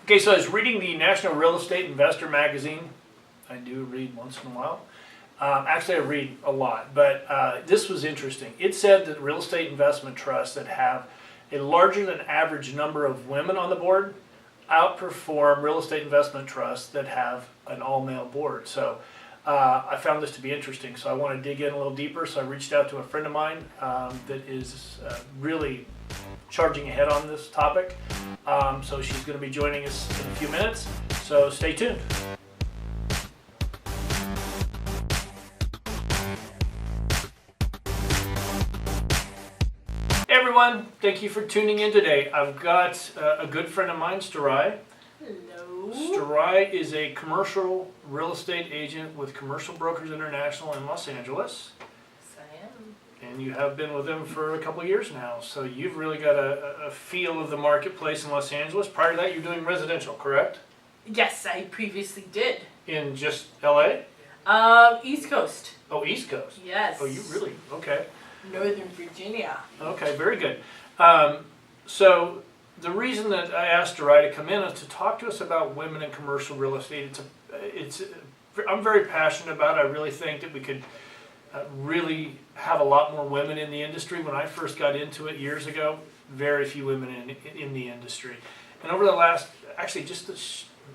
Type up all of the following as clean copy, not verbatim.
Okay, so I was reading the National Real Estate Investor magazine. I do read once in a while. Actually, I read a lot, but this was interesting. It said that real estate investment trusts that have a larger than average number of women on the board outperform real estate investment trusts that have an all-male board. So I found this to be interesting, so I want to dig in a little deeper. So I reached out to a friend of mine that is really charging ahead on this topic. So she's going to be joining us in a few minutes, so stay tuned. Hey everyone, thank you for tuning in today. I've got a good friend of mine, Sturai. Hello. Sturai is a commercial real estate agent with Commercial Brokers International in Los Angeles. Yes, I am. And you have been with them for a couple of years now, so you've really got a feel of the marketplace in Los Angeles. Prior to that, you're doing residential, correct? Yes, I previously did. In just LA? East Coast. Oh, East Coast. Yes. Oh, you really? Okay. Northern Virginia. Okay, very good. So the reason that I asked Sturai to come in is to talk to us about women in commercial real estate. I'm very passionate about it. I really think that we could really have a lot more women in the industry. When I first got into it years ago, very few women in the industry. And over the last, actually just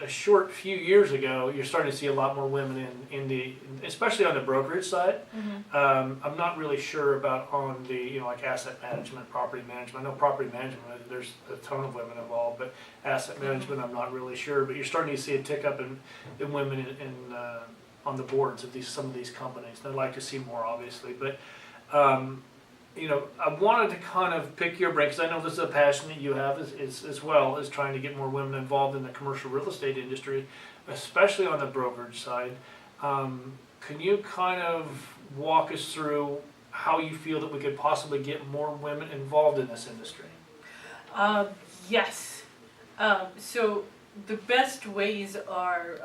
a short few years ago, you're starting to see a lot more women especially on the brokerage side. Mm-hmm. I'm not really sure about on the, like asset management, property management. I know property management, there's a ton of women involved, but asset management, I'm not really sure. But you're starting to see a tick up in women on the boards of some of these companies. And I'd like to see more, obviously. But I wanted to kind of pick your brain, because I know this is a passion that you have as well, as trying to get more women involved in the commercial real estate industry, especially on the brokerage side. Can you kind of walk us through how you feel that we could possibly get more women involved in this industry? Yes. So the best ways are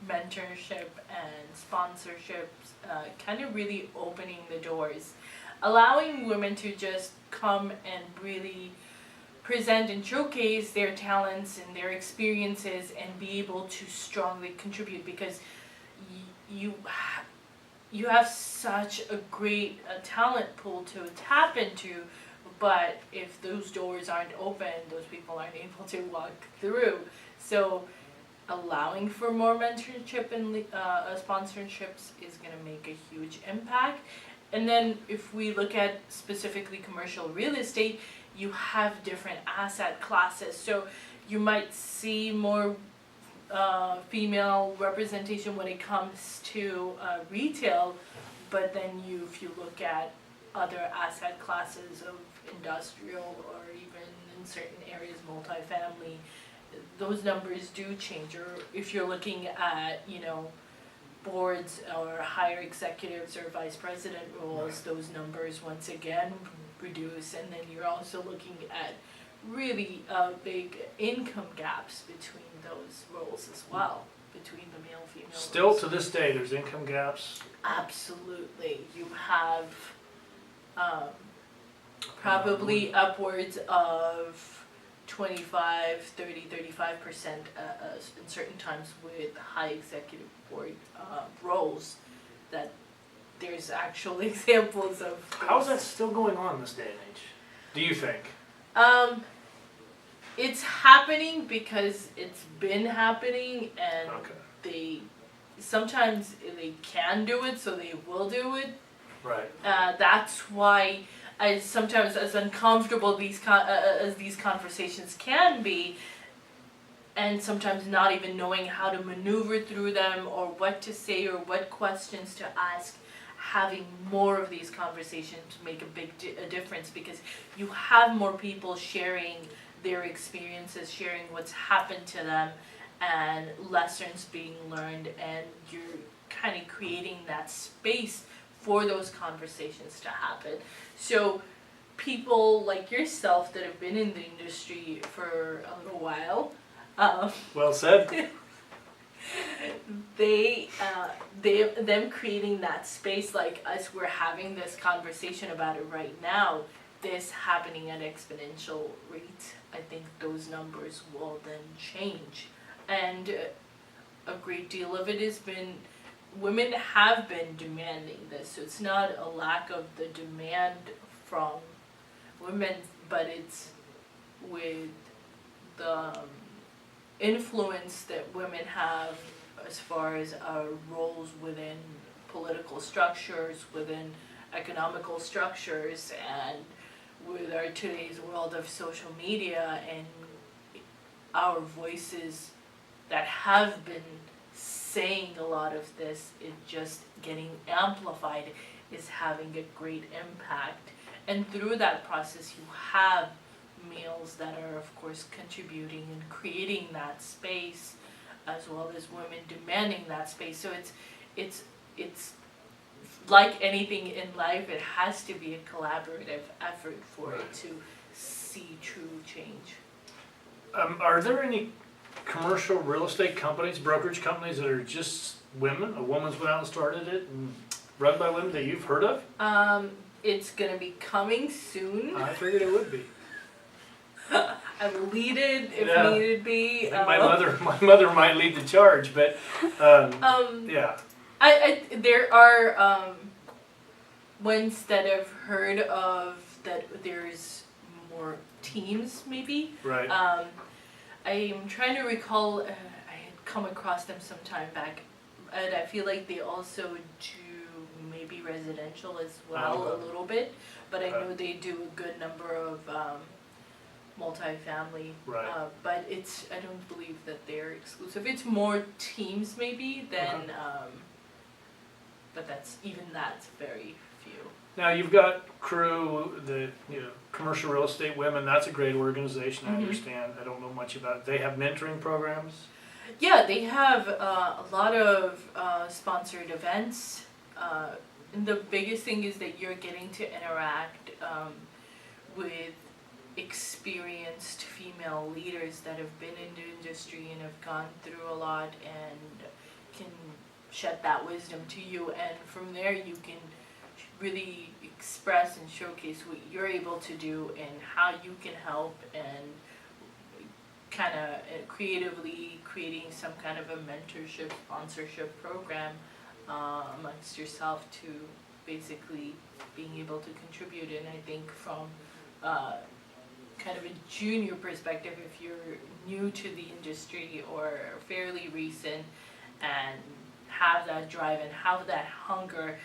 mentorship and sponsorships, kind of really opening the doors. Allowing women to just come and really present and showcase their talents and their experiences and be able to strongly contribute, because you have such a great talent pool to tap into, but if those doors aren't open, those people aren't able to walk through. So allowing for more mentorship and sponsorships is going to make a huge impact. And then if we look at specifically commercial real estate, you have different asset classes. So you might see more female representation when it comes to retail, but then if you look at other asset classes of industrial or even in certain areas multifamily, those numbers do change. Or if you're looking at, boards or higher executives or vice president roles, those numbers once again reduce. And then you're also looking at really big income gaps between those roles as well, between the male female Still roles. to this day, there's income gaps. Absolutely. You have probably upwards of 25, 30, 35% in certain times with high executive board roles, that there's actual examples of. How is that still going on in this day and age, do you think? It's happening because it's been happening, and Okay. sometimes they can do it, so they will do it. Right. That's why sometimes, as uncomfortable as these conversations can be, and sometimes not even knowing how to maneuver through them or what to say or what questions to ask, having more of these conversations make a difference, because you have more people sharing their experiences, sharing what's happened to them, and lessons being learned, and you're kind of creating that space for those conversations to happen. So people like yourself that have been in the industry for a little while, Well said. them creating that space, like us, we're having this conversation about it right now, this happening at exponential rates, I think those numbers will then change. And a great deal of it has been, women have been demanding this, so it's not a lack of the demand from women, but it's with the influence that women have as far as roles within political structures, within economical structures, and with our today's world of social media, and our voices that have been saying a lot of this is just getting amplified, is having a great impact. And through that process you have males that are of course contributing and creating that space, as well as women demanding that space. So it's like anything in life, it has to be a collaborative effort for it to see true change. Are there any commercial real estate companies, brokerage companies that are just women? A woman's went out and started it and run by women that you've heard of? It's gonna be coming soon. I figured it would be. I will lead it if Yeah. needed be. I think my mother might lead the charge, but yeah. There are ones that I've heard of that there's more teams maybe. Right. I'm trying to recall, I had come across them some time back, and I feel like they also do maybe residential as well, a little bit, but I know they do a good number of multifamily. Right. But I don't believe that they're exclusive. It's more teams maybe than, but that's very few. Now you've got Crew, the commercial real estate women. That's a great organization. I understand. I don't know much about it. They have mentoring programs. Yeah, they have a lot of sponsored events. And the biggest thing is that you're getting to interact with experienced female leaders that have been in the industry and have gone through a lot and can shed that wisdom to you, and from there you can really express and showcase what you're able to do and how you can help, and kind of creatively creating some kind of a mentorship, sponsorship program amongst yourself to basically being able to contribute. And I think from kind of a junior perspective, if you're new to the industry or fairly recent and have that drive and have that hunger,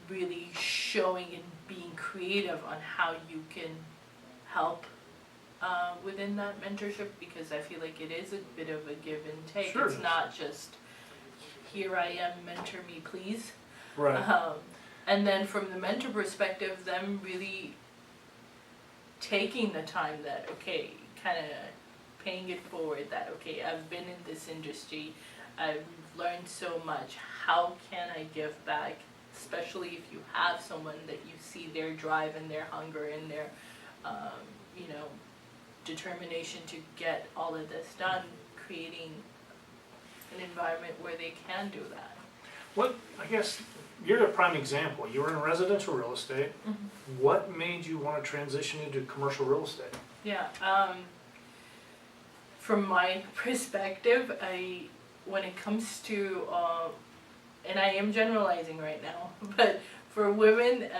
really showing and being creative on how you can help within that mentorship, because I feel like it is a bit of a give and take. Sure. It's not just, here I am, mentor me please. Right. And then from the mentor perspective, them really taking the time that, okay, kind of paying it forward, that, okay, I've been in this industry, I've learned so much, how can I give back? Especially if you have someone that you see their drive and their hunger and their, determination to get all of this done, creating an environment where they can do that. I guess you're a prime example. You were in residential real estate. What made you want to transition into commercial real estate? Yeah, from my perspective, when it comes to, and I am generalizing right now, but for women,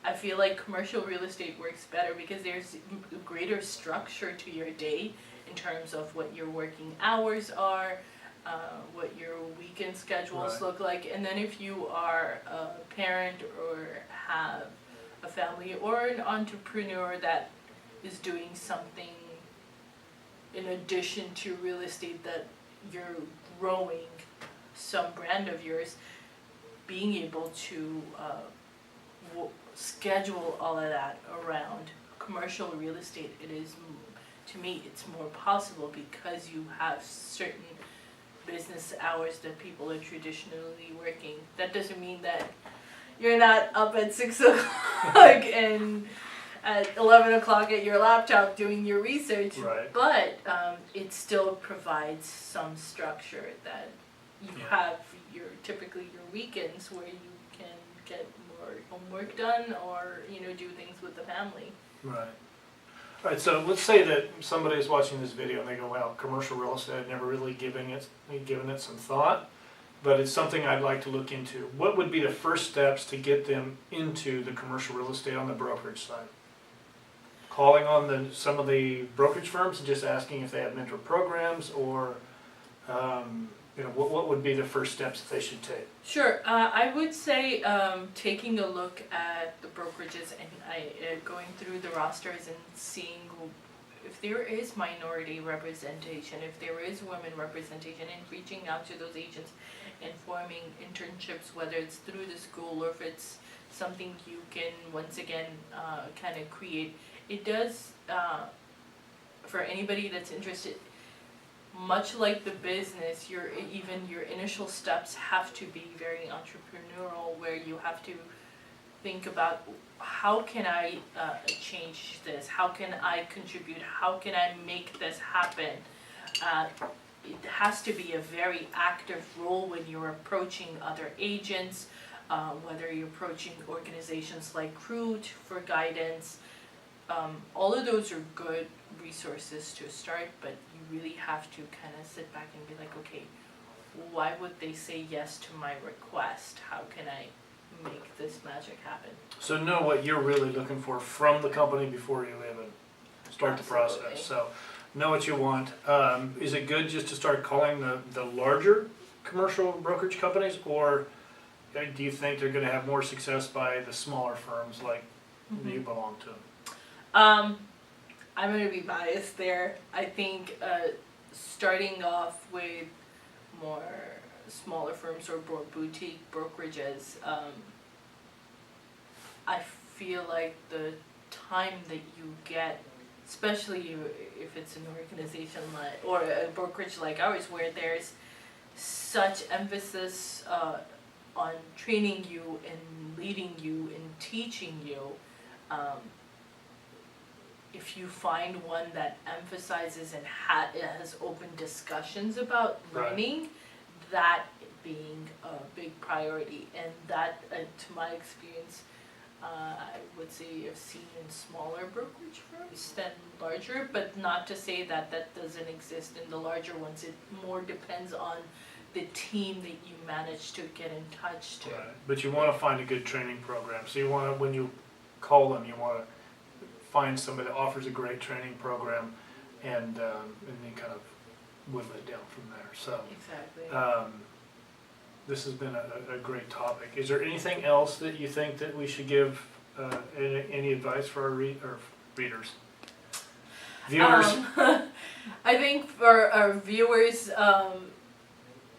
I feel like commercial real estate works better because there's a greater structure to your day in terms of what your working hours are, what your weekend schedules look like. And then if you are a parent or have a family or an entrepreneur that is doing something in addition to real estate, that you're growing some brand of yours, being able to schedule all of that around commercial real estate, it is, to me, it's more possible because you have certain business hours that people are traditionally working. That doesn't mean that you're not up at 6 o'clock and at 11 o'clock at your laptop doing your research, but it still provides some structure that you have typically your weekends where you can get more your homework done or, do things with the family. Right. All right, so let's say that somebody is watching this video and they go, wow, commercial real estate, I've never really given it some thought, but it's something I'd like to look into. What would be the first steps to get them into the commercial real estate on the brokerage side? Calling on some of the brokerage firms and just asking if they have mentor programs, or what would be the first steps that they should take? Sure. I would say taking a look at the brokerages and going through the rosters and seeing if there is minority representation, if there is women representation, and reaching out to those agents and forming internships, whether it's through the school or if it's something you can, once again, kind of create. It does, for anybody that's interested, much like the business, your initial steps have to be very entrepreneurial, where you have to think about how can I change this, how can I contribute, how can I make this happen. It has to be a very active role when you're approaching other agents, whether you're approaching organizations like Root for guidance. All of those are good resources to start, but you really have to kind of sit back and be like, okay, why would they say yes to my request? How can I make this magic happen? So know what you're really looking for from the company before you even start the process. So know what you want. Is it good just to start calling the larger commercial brokerage companies, or do you think they're going to have more success by the smaller firms like you belong to? I'm going to be biased there. I think starting off with more smaller firms or boutique brokerages, I feel like the time that you get, especially if it's an organization like, or a brokerage like ours, where there's such emphasis on training you and leading you and teaching you, if you find one that emphasizes and has open discussions about learning, that being a big priority. And that, to my experience, I would say I've seen in smaller brokerage firms than larger, but not to say that that doesn't exist in the larger ones. It more depends on the team that you manage to get in touch to. Right. But you want to find a good training program. So you want to, when you call them, you want to find somebody that offers a great training program, and then kind of whittle it down from there. So Exactly. This has been a great topic. Is there anything else that you think that we should give, any advice for our readers? Viewers? I think for our viewers,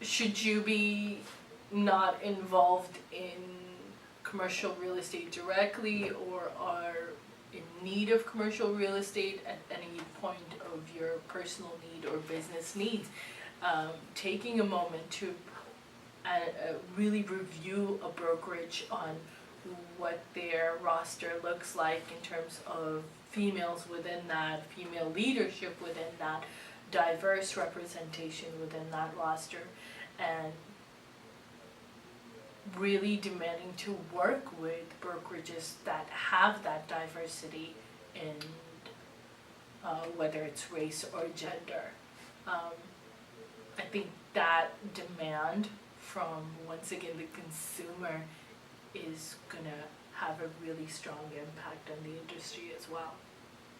should you be not involved in commercial real estate directly, or are in need of commercial real estate at any point of your personal need or business needs, taking a moment to really review a brokerage on what their roster looks like in terms of females within that, female leadership within that, diverse representation within that roster, and really demanding to work with brokerages that have that diversity in whether it's race or gender. I think that demand from, once again, the consumer is going to have a really strong impact on the industry as well.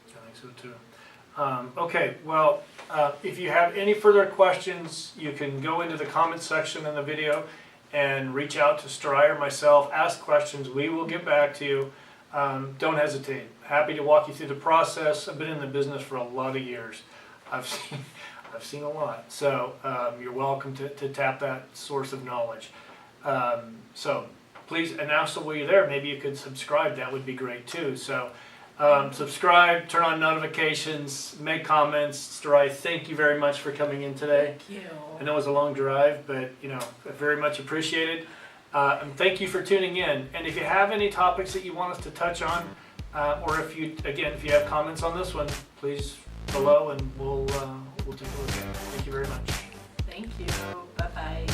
I think so too. Okay, well, if you have any further questions, you can go into the comment section in the video and reach out to Sturai or myself, ask questions. We will get back to you. Don't hesitate. Happy to walk you through the process. I've been in the business for a lot of years. I've seen a lot. So you're welcome to tap that source of knowledge. So please, and also while you're there, maybe you could subscribe. That would be great too. So subscribe, turn on notifications, make comments. Sturai, thank you very much for coming in today. Thank you. I know it was a long drive, but very much appreciated. And thank you for tuning in. And if you have any topics that you want us to touch on, or if you have comments on this one, please below, and we'll take a look at it. Thank you very much. Thank you. Bye-bye.